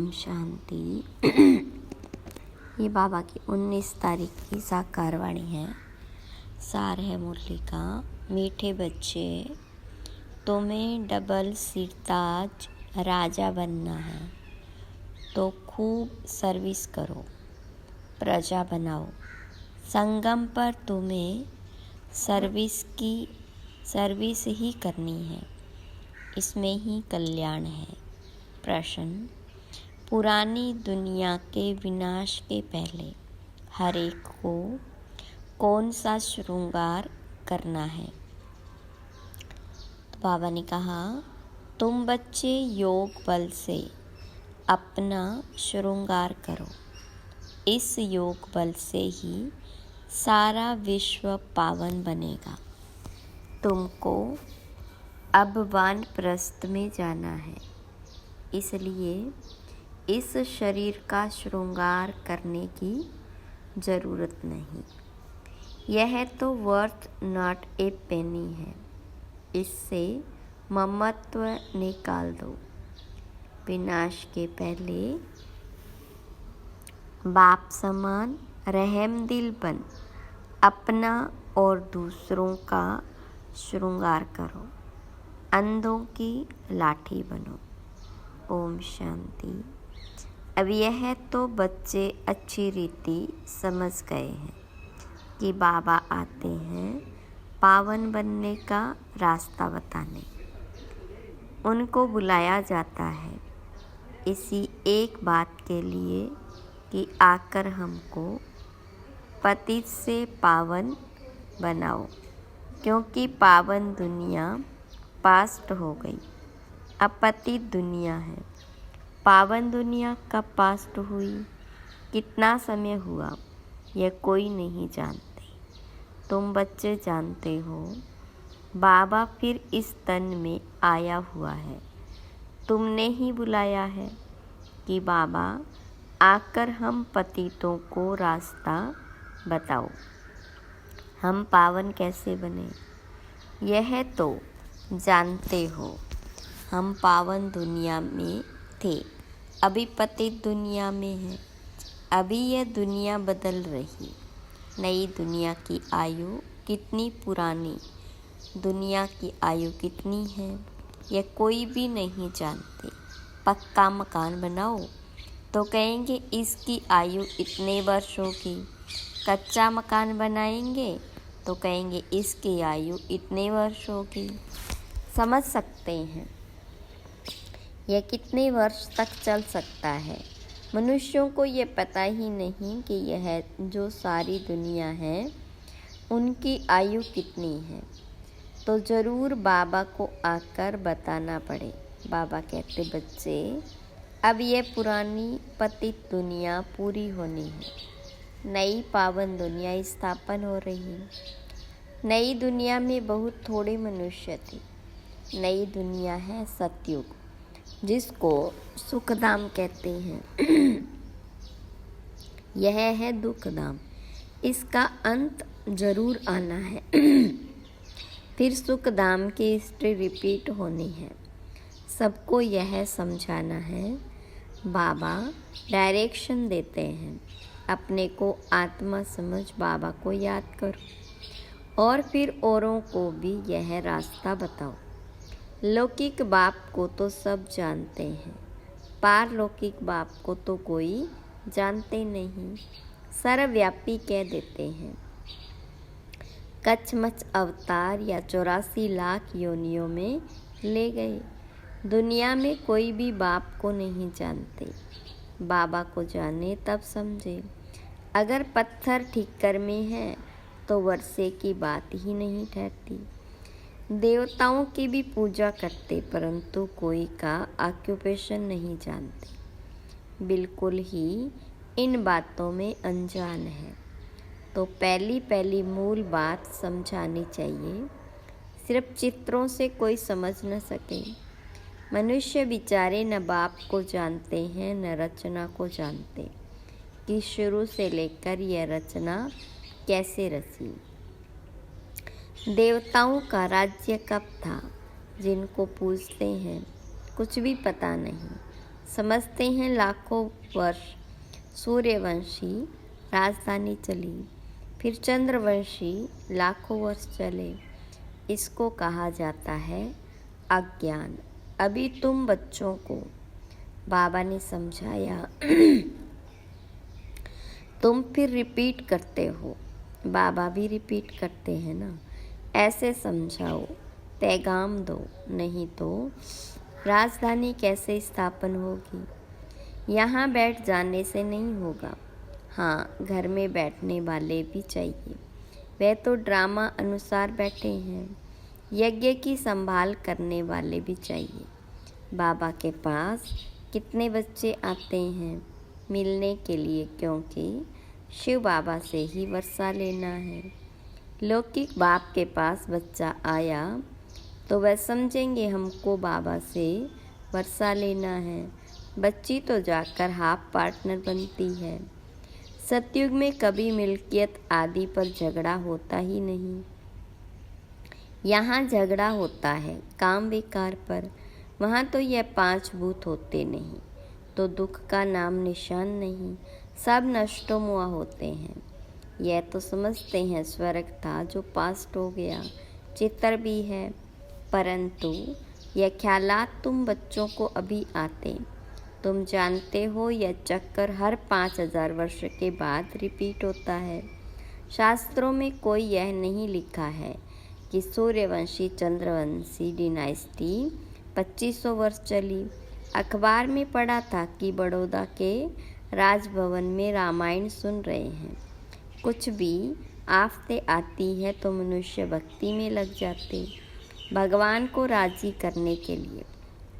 ओम शांति। ये बाबा की 19 तारीख की साकार वाणी है। सार है मुरली का। मीठे बच्चे, तुम्हें डबल सिरताज राजा बनना है तो खूब सर्विस करो, प्रजा बनाओ। संगम पर तुम्हें सर्विस ही करनी है, इसमें ही कल्याण है। प्रश्न: पुरानी दुनिया के विनाश के पहले हर एक को कौन सा श्रृंगार करना है? तो बाबा ने कहा, तुम बच्चे योग बल से अपना श्रृंगार करो। इस योग बल से ही सारा विश्व पावन बनेगा। तुमको अब वानप्रस्थ में जाना है, इसलिए इस शरीर का श्रृंगार करने की ज़रूरत नहीं। यह तो वर्थ नॉट ए पेनी है। इससे ममत्व निकाल दो। विनाश के पहले बाप समान रहमदिल बन अपना और दूसरों का श्रृंगार करो। अंधों की लाठी बनो। ओम शांति। अब यह तो बच्चे अच्छी रीति समझ गए हैं कि बाबा आते हैं पावन बनने का रास्ता बताने। उनको बुलाया जाता है इसी एक बात के लिए कि आकर हमको पतित से पावन बनाओ, क्योंकि पावन दुनिया पास्ट हो गई, अब पतित दुनिया है। पावन दुनिया कब पास्ट हुई, कितना समय हुआ, यह कोई नहीं जानते। तुम बच्चे जानते हो। बाबा फिर इस तन में आया हुआ है। तुमने ही बुलाया है कि बाबा आकर हम पतितों को रास्ता बताओ। हम पावन कैसे बने, यह तो जानते हो। हम पावन दुनिया में थे, अभी पतित दुनिया में है। अभी यह दुनिया बदल रही। नई दुनिया की आयु कितनी पुरानी, दुनिया की आयु कितनी है, यह कोई भी नहीं जानते। पक्का मकान बनाओ तो कहेंगे इसकी आयु इतने वर्षों की। कच्चा मकान बनाएंगे तो कहेंगे इसकी आयु इतने वर्षों की। समझ सकते हैं यह कितने वर्ष तक चल सकता है। मनुष्यों को ये पता ही नहीं कि यह जो सारी दुनिया है उनकी आयु कितनी है। तो ज़रूर बाबा को आकर बताना पड़े। बाबा कहते, बच्चे अब ये पुरानी पतित दुनिया पूरी होनी है, नई पावन दुनिया स्थापन हो रही है। नई दुनिया में बहुत थोड़े मनुष्य थे। नई दुनिया है सतयुग, जिसको सुखधाम कहते हैं। यह है दुखधाम, इसका अंत जरूर आना है। फिर सुखधाम की हिस्ट्री रिपीट होनी है। सबको यह समझाना है। बाबा डायरेक्शन देते हैं। अपने को आत्मा समझ बाबा को याद करो और फिर औरों को भी यह रास्ता बताओ। लौकिक बाप को तो सब जानते हैं, पारलौकिक बाप को तो कोई जानते नहीं। सर्वव्यापी कह देते हैं। कचमच अवतार या 84 लाख योनियों में ले गए। दुनिया में कोई भी बाप को नहीं जानते। बाबा को जाने तब समझे। अगर पत्थर ठिक्कर में है तो वर्षे की बात ही नहीं ठहरती। देवताओं की भी पूजा करते, परंतु कोई का ऑक्यूपेशन नहीं जानते। बिल्कुल ही इन बातों में अनजान है। तो पहली मूल बात समझानी चाहिए। सिर्फ चित्रों से कोई समझ न सके। मनुष्य बेचारे न बाप को जानते हैं न रचना को जानते कि शुरू से लेकर यह रचना कैसे रची। देवताओं का राज्य कब था, जिनको पूछते हैं कुछ भी पता नहीं। समझते हैं लाखों वर्ष सूर्यवंशी राजधानी चली, फिर चंद्रवंशी लाखों वर्ष चले। इसको कहा जाता है अज्ञान। अभी तुम बच्चों को बाबा ने समझाया तुम फिर रिपीट करते हो, बाबा भी रिपीट करते हैं ना। ऐसे समझाओ, पैगाम दो, नहीं तो राजधानी कैसे स्थापन होगी। यहाँ बैठ जाने से नहीं होगा। हाँ, घर में बैठने वाले भी चाहिए। वे तो ड्रामा अनुसार बैठे हैं। यज्ञ की संभाल करने वाले भी चाहिए। बाबा के पास कितने बच्चे आते हैं मिलने के लिए, क्योंकि शिव बाबा से ही वर्षा लेना है। लौकिक बाप के पास बच्चा आया तो वह समझेंगे हमको बाबा से वर्षा लेना है। बच्ची तो जाकर हाफ पार्टनर बनती है। सतयुग में कभी मिल्कियत आदि पर झगड़ा होता ही नहीं। यहाँ झगड़ा होता है काम विकार पर। वहाँ तो यह 5 भूत होते नहीं, तो दुख का नाम निशान नहीं। सब नष्टो मुआ होते हैं। यह तो समझते हैं स्वर्ग था जो पास्ट हो गया, चित्र भी है, परंतु यह ख्यालात तुम बच्चों को अभी आते। तुम जानते हो यह चक्कर हर 5000 वर्ष के बाद रिपीट होता है। शास्त्रों में कोई यह नहीं लिखा है कि सूर्यवंशी चंद्रवंशी डिनाइस्टी 2500 वर्ष चली। अखबार में पढ़ा था कि बड़ौदा के राजभवन में रामायण सुन रहे हैं। कुछ भी आफतें आती है तो मनुष्य भक्ति में लग जाते, भगवान को राजी करने के लिए।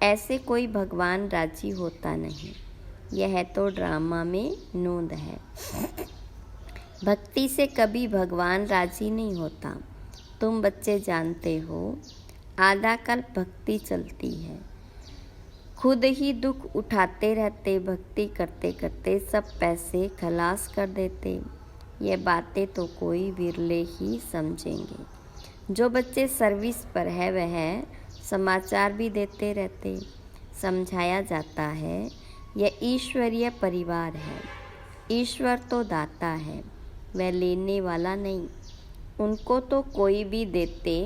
ऐसे कोई भगवान राजी होता नहीं। यह तो ड्रामा में नोंद है। भक्ति से कभी भगवान राजी नहीं होता। तुम बच्चे जानते हो, आधा कल भक्ति चलती है। खुद ही दुख उठाते रहते, भक्ति करते करते सब पैसे खलास कर देते। ये बातें तो कोई विरले ही समझेंगे। जो बच्चे सर्विस पर है वह समाचार भी देते रहते। समझाया जाता है यह ईश्वरीय परिवार है। ईश्वर तो दाता है, वह लेने वाला नहीं। उनको तो कोई भी देते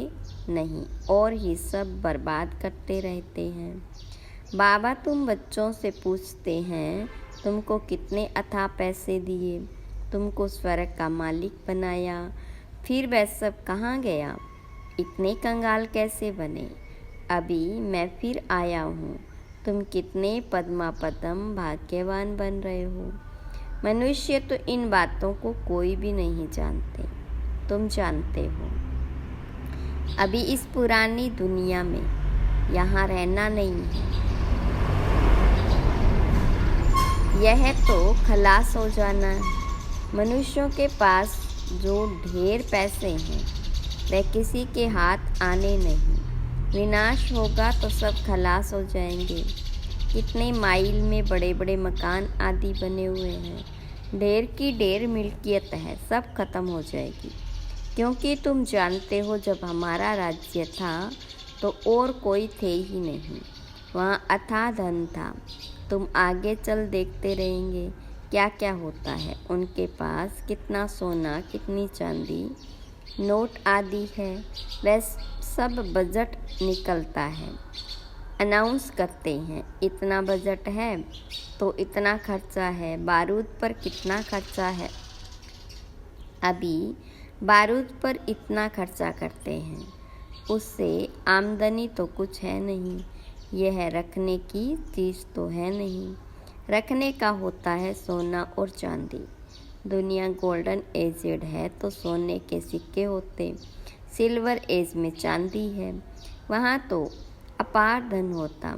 नहीं और ही सब बर्बाद करते रहते हैं। बाबा तुम बच्चों से पूछते हैं तुमको कितने अथाह पैसे दिए, तुमको स्वर्ग का मालिक बनाया, फिर वह सब कहाँ गया, इतने कंगाल कैसे बने। अभी मैं फिर आया हूँ, तुम कितने पद्मापदम भाग्यवान बन रहे हो। मनुष्य तो इन बातों को कोई भी नहीं जानते, तुम जानते हो। अभी इस पुरानी दुनिया में यहाँ रहना नहीं है। यह तो खलास हो जाना है। मनुष्यों के पास जो ढेर पैसे हैं वह किसी के हाथ आने नहीं। विनाश होगा तो सब खलास हो जाएंगे। कितने माइल में बड़े बड़े मकान आदि बने हुए हैं। ढेर की ढेर मिल्कियत है, सब खत्म हो जाएगी। क्योंकि तुम जानते हो जब हमारा राज्य था तो और कोई थे ही नहीं, वहाँ अथाह धन था। तुम आगे चल देखते रहेंगे क्या क्या होता है। उनके पास कितना सोना, कितनी चांदी, नोट आदि है। वह सब बजट निकलता है, अनाउंस करते हैं इतना बजट है तो इतना खर्चा है। बारूद पर कितना खर्चा है, अभी बारूद पर इतना खर्चा करते हैं, उससे आमदनी तो कुछ है नहीं। यह रखने की चीज़ तो है नहीं। रखने का होता है सोना और चांदी। दुनिया गोल्डन एजेड है तो सोने के सिक्के होते, सिल्वर एज में चांदी है, वहाँ तो अपार धन होता।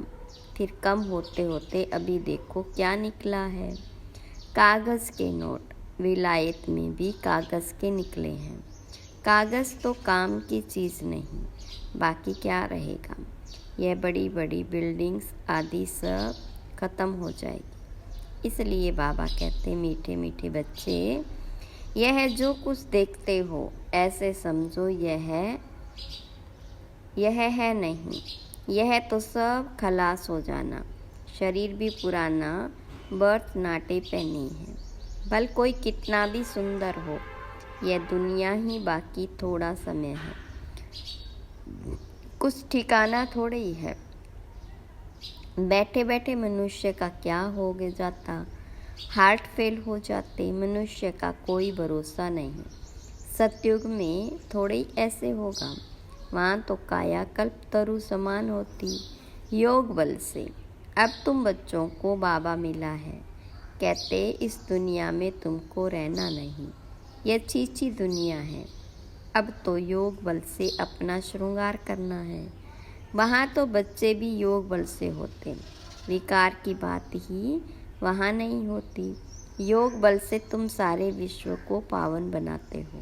फिर कम होते होते अभी देखो क्या निकला है। कागज़ के नोट, विलायत में भी कागज़ के निकले हैं। कागज़ तो काम की चीज़ नहीं, बाकी क्या रहेगा। यह बड़ी बड़ी बिल्डिंग्स आदि सब ख़त्म हो जाएगी। इसलिए बाबा कहते मीठे मीठे बच्चे, यह जो कुछ देखते हो ऐसे समझो यह है नहीं। यह तो सब खलास हो जाना। शरीर भी पुराना, बर्थ नाटे पे नहीं है। भल कोई कितना भी सुंदर हो, यह दुनिया ही बाकी थोड़ा समय है, कुछ ठिकाना थोड़े ही है। बैठे बैठे मनुष्य का क्या हो जाता, हार्ट फेल हो जाते, मनुष्य का कोई भरोसा नहीं। सतयुग में थोड़े ही ऐसे होगा, वहाँ तो कायाकल्प तरु समान होती योग बल से। अब तुम बच्चों को बाबा मिला है, कहते इस दुनिया में तुमको रहना नहीं, यह चीची दुनिया है। अब तो योग बल से अपना श्रृंगार करना है। वहाँ तो बच्चे भी योग बल से होते, विकार की बात ही वहाँ नहीं होती। योग बल से तुम सारे विश्व को पावन बनाते हो,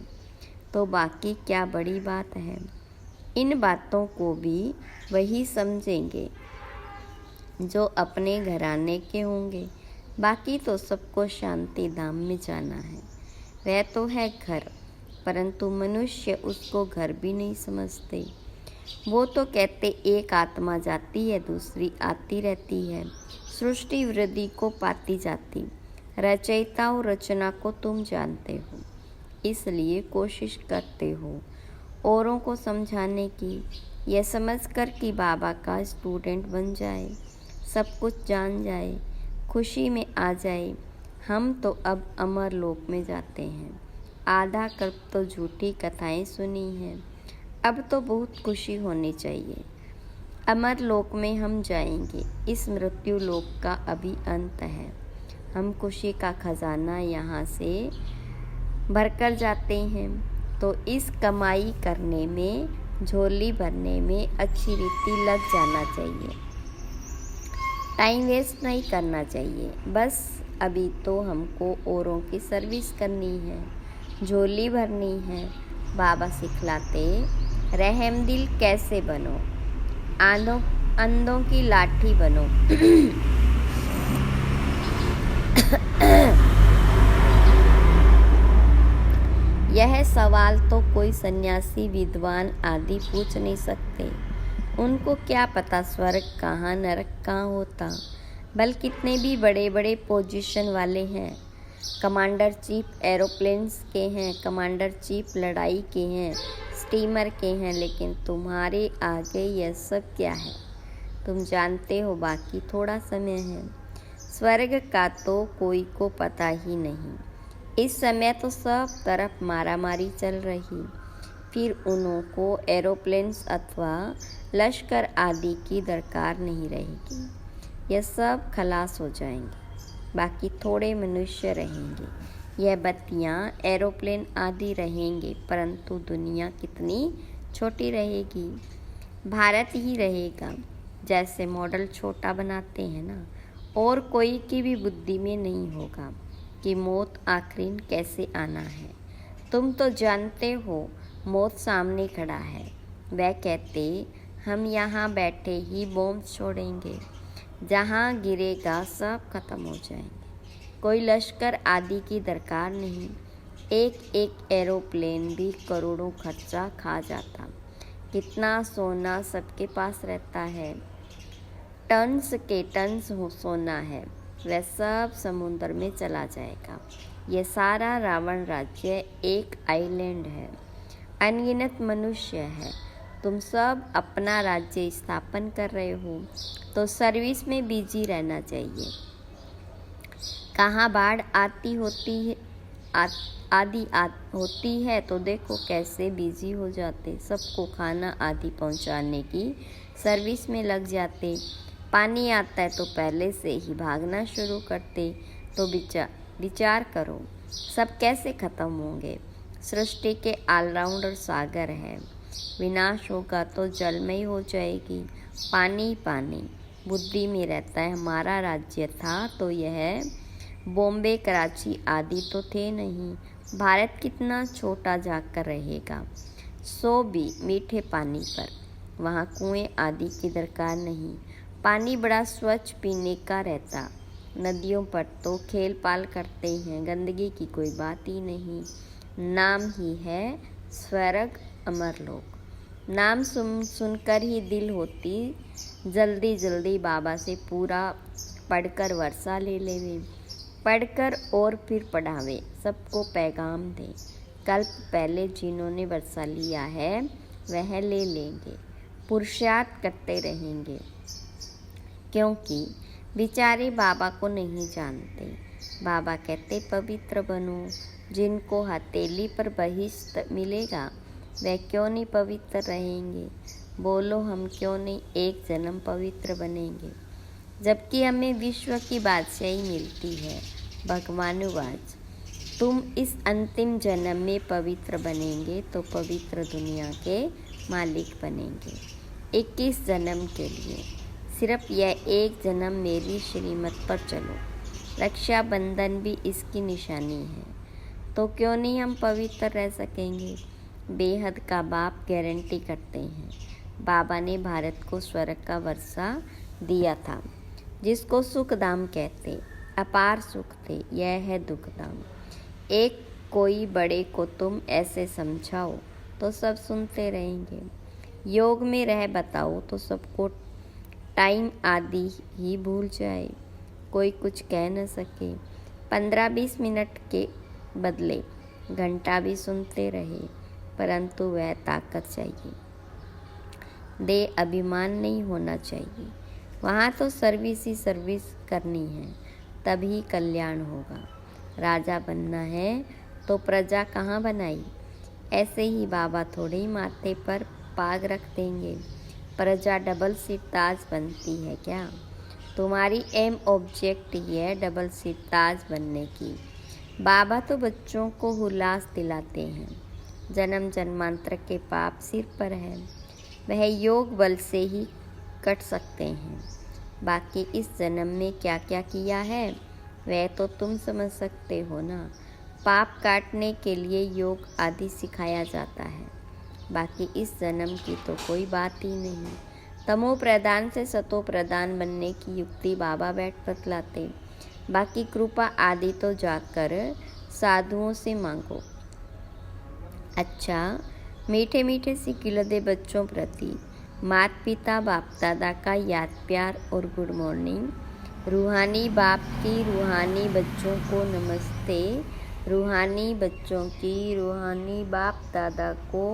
तो बाकी क्या बड़ी बात है। इन बातों को भी वही समझेंगे जो अपने घराने के होंगे। बाकी तो सबको शांति धाम में जाना है। वह तो है घर, परंतु मनुष्य उसको घर भी नहीं समझते। वो तो कहते एक आत्मा जाती है, दूसरी आती रहती है, सृष्टि वृद्धि को पाती जाती। रचयिता और रचना को तुम जानते हो, इसलिए कोशिश करते हो औरों को समझाने की, यह समझकर कि बाबा का स्टूडेंट बन जाए, सब कुछ जान जाए, खुशी में आ जाए। हम तो अब अमर लोक में जाते हैं। आधा कल्प तो झूठी कथाएं सुनी हैं, अब तो बहुत खुशी होनी चाहिए। अमर लोक में हम जाएंगे, इस मृत्यु लोक का अभी अंत है। हम खुशी का खजाना यहाँ से भरकर जाते हैं, तो इस कमाई करने में, झोली भरने में अच्छी रीति लग जाना चाहिए। टाइम वेस्ट नहीं करना चाहिए। बस अभी तो हमको औरों की सर्विस करनी है, झोली भरनी है। बाबा सिखलाते रहम दिल कैसे बनो, अंधों की लाठी बनो। यह सवाल तो कोई सन्यासी, विद्वान आदि पूछ नहीं सकते। उनको क्या पता स्वर्ग कहाँ, नरक कहाँ होता। बल कितने भी बड़े बड़े पोजीशन वाले हैं, कमांडर चीफ एरोप्लेन्स के हैं, कमांडर चीफ लड़ाई के हैं, स्टीमर के हैं, लेकिन तुम्हारे आगे यह सब क्या है, तुम जानते हो। बाकी थोड़ा समय है। स्वर्ग का तो कोई को पता ही नहीं। इस समय तो सब तरफ मारामारी चल रही, फिर उन्हों को एरोप्लेन्स अथवा लश्कर आदि की दरकार नहीं रहेगी। यह सब खलास हो जाएंगे, बाकी थोड़े मनुष्य रहेंगे। यह बत्तियाँ, एरोप्लेन आदि रहेंगे, परंतु दुनिया कितनी छोटी रहेगी। भारत ही रहेगा। जैसे मॉडल छोटा बनाते हैं ना, और कोई की भी बुद्धि में नहीं होगा कि मौत आखिर कैसे आना है। तुम तो जानते हो मौत सामने खड़ा है। वह कहते हम यहाँ बैठे ही बॉम्ब छोड़ेंगे, जहाँ गिरेगा सब खत्म हो जाएंगे। कोई लश्कर आदि की दरकार नहीं। एक एक एरोप्लेन भी करोड़ों खर्चा खा जाता। कितना सोना सबके पास रहता है, टन्स के टन्स सोना है, वह सब समुद्र में चला जाएगा। यह सारा रावण राज्य एक आइलैंड है, अनगिनत मनुष्य है। तुम सब अपना राज्य स्थापन कर रहे हो, तो सर्विस में बिजी रहना चाहिए। कहाँ बाढ़ आती होती है, होती है तो देखो कैसे बिजी हो जाते, सबको खाना आदि पहुंचाने की सर्विस में लग जाते। पानी आता है तो पहले से ही भागना शुरू करते। तो विचार करो सब कैसे खत्म होंगे। सृष्टि के ऑलराउंडर सागर है, विनाश होगा तो जल में ही हो जाएगी। पानी पानी बुद्धि में रहता है। हमारा राज्य था तो यह बॉम्बे, कराची आदि तो थे नहीं। भारत कितना छोटा जाकर रहेगा, सो भी मीठे पानी पर। वहाँ कुएं आदि की दरकार नहीं। पानी बड़ा स्वच्छ पीने का रहता। नदियों पर तो खेल पाल करते हैं, गंदगी की कोई बात ही नहीं। नाम ही है स्वर्ग अमरलोक। नाम सुनकर ही दिल होती जल्दी जल्दी बाबा से पूरा पढ़कर वर्षा ले लेवे, पढ़कर और फिर पढ़ावे, सबको पैगाम दे। कल्प पहले जिन्होंने वर्षा लिया है वह ले लेंगे, पुरुषार्थ करते रहेंगे, क्योंकि बेचारे बाबा को नहीं जानते। बाबा कहते पवित्र बनो। जिनको हथेली पर बहिष्ट मिलेगा वह क्यों नहीं पवित्र रहेंगे? बोलो, हम क्यों नहीं एक जन्म पवित्र बनेंगे? जबकि हमें विश्व की बादशाही मिलती है। भगवानुवाच, तुम इस अंतिम जन्म में पवित्र बनेंगे तो पवित्र दुनिया के मालिक बनेंगे। 21 जन्म के लिए सिर्फ यह एक जन्म मेरी श्रीमत पर चलो। रक्षाबंधन भी इसकी निशानी है। तो क्यों नहीं हम पवित्र रह सकेंगे? बेहद का बाप गारंटी करते हैं। बाबा ने भारत को स्वर्ग का वर्षा दिया था, जिसको सुखधाम कहते। अपार सुख थे, यह है दुखधाम। एक कोई बड़े को तुम ऐसे समझाओ तो सब सुनते रहेंगे। योग में रह बताओ तो सबको टाइम आदि ही भूल जाए, कोई कुछ कह न सके। 15-20 मिनट के बदले घंटा भी सुनते रहे, परंतु वह ताकत चाहिए। दे अभिमान नहीं होना चाहिए। वहाँ तो सर्विस ही सर्विस करनी है, तभी कल्याण होगा। राजा बनना है तो प्रजा कहाँ बनाई? ऐसे ही बाबा थोड़े ही माथे पर पाग रख देंगे। प्रजा डबल सीट ताज बनती है क्या? तुम्हारी एम ऑब्जेक्ट ही है डबल सीट ताज बनने की। बाबा तो बच्चों को हुलास दिलाते हैं। जन्म जन्मांतर के पाप सिर पर है, वह योग बल से ही कट सकते हैं। बाकी इस जन्म में क्या क्या किया है वह तो तुम समझ सकते हो ना। पाप काटने के लिए योग आदि सिखाया जाता है। बाकी इस जन्म की तो कोई बात ही नहीं। तमो प्रधान से सतो प्रधान बनने की युक्ति बाबा बैठ बतलाते। बाकी कृपा आदि तो जाकर साधुओं से मांगो। अच्छा, मीठे मीठे सिकिलदे बच्चों प्रति माता पिता बाप दादा का याद प्यार और गुड मॉर्निंग। रूहानी बाप की रूहानी बच्चों को नमस्ते। रूहानी बच्चों की रूहानी बाप दादा को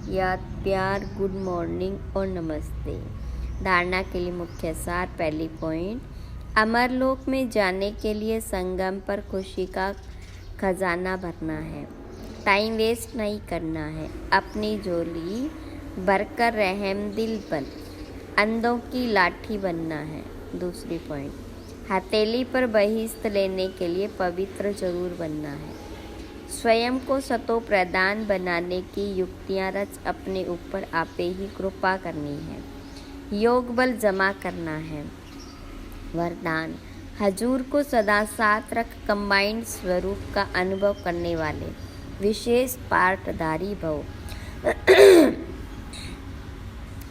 याद प्यार गुड मॉर्निंग और नमस्ते। धारणा के लिए मुख्य सार। पहली पॉइंट, अमरलोक में जाने के लिए संगम पर खुशी का खजाना भरना है। टाइम वेस्ट नहीं करना है। अपनी झोली भरकर रहम दिल बन अंधों की लाठी बनना है। दूसरी पॉइंट, हथेली पर बहिष्ठ लेने के लिए पवित्र जरूर बनना है। स्वयं को सतो प्रदान बनाने की युक्तियां रच अपने ऊपर आपे ही कृपा करनी है। योग बल जमा करना है। वरदान, हजूर को सदा साथ रख कंबाइंड स्वरूप का अनुभव करने वाले विशेष पार्टधारी भव।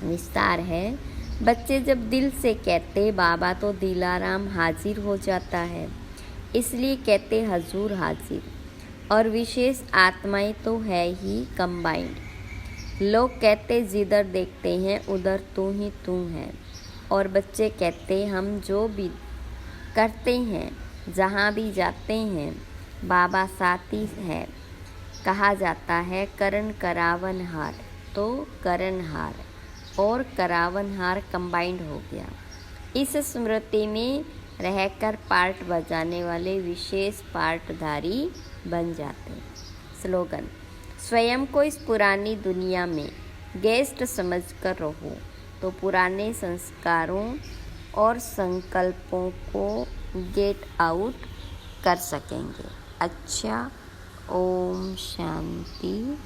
विस्तार है। बच्चे जब दिल से कहते बाबा तो दिलाराम हाजिर हो जाता है, इसलिए कहते हजूर हाजिर। और विशेष आत्माएं तो है ही कंबाइंड। लोग कहते जिधर देखते हैं उधर तू ही तू है, और बच्चे कहते हम जो भी करते हैं जहाँ भी जाते हैं बाबा साथी है। कहा जाता है करण करावनहार, तो करणहार और करावनहार कंबाइंड हो गया। इस स्मृति में रहकर पार्ट बजाने वाले विशेष पार्टधारी बन जाते। स्लोगन, स्वयं को इस पुरानी दुनिया में गेस्ट समझकर रहो तो पुराने संस्कारों और संकल्पों को गेट आउट कर सकेंगे। अच्छा, ओम शांति।